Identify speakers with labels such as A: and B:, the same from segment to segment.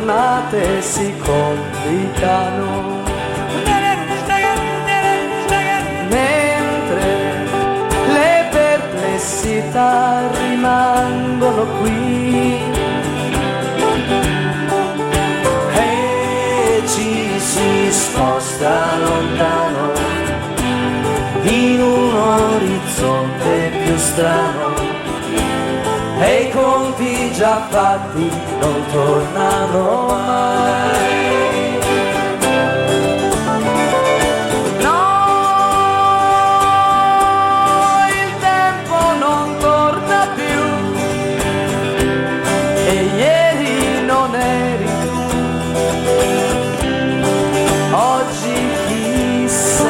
A: giornate si complicano, mentre le perplessità rimangono qui e ci si sposta lontano in un orizzonte più strano, e i conti già fatti non tornano mai. No, il tempo non torna più e ieri non eri tu, oggi chi sei?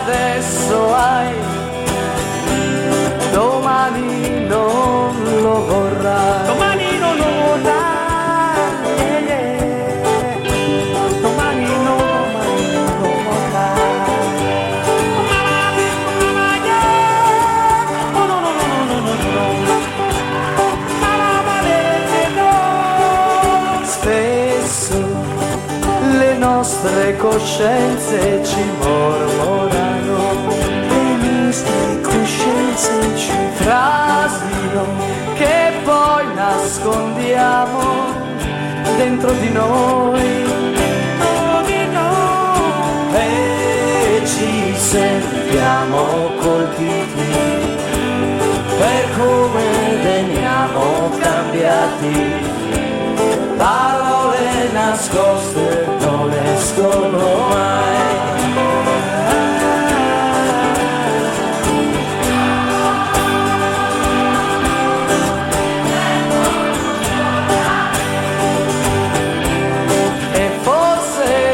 A: Adesso hai, domani non lo vorrai.
B: Domani non lo vorrai, domani non lo vorrai.
A: Spesso le nostre coscienze ci mormorano, frasi che poi nascondiamo dentro di noi, e ci sentiamo colpiti per come veniamo cambiati. Parole nascoste non escono mai.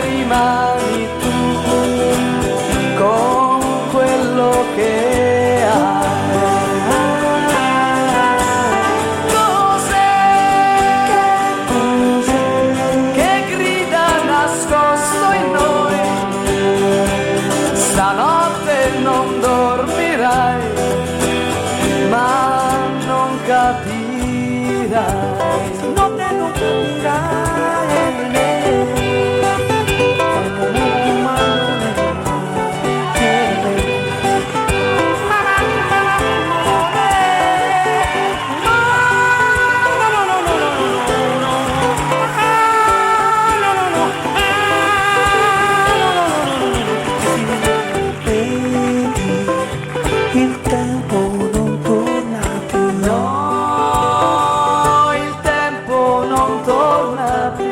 A: Rimani tu con quello che hai. Cos'è che grida nascosto in noi? Stanotte non dormirai, ma non capirai.
B: Stanotte non capirai.
A: Il tempo non torna più. No, il tempo non torna più.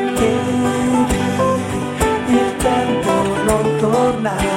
A: Il tempo non torna più.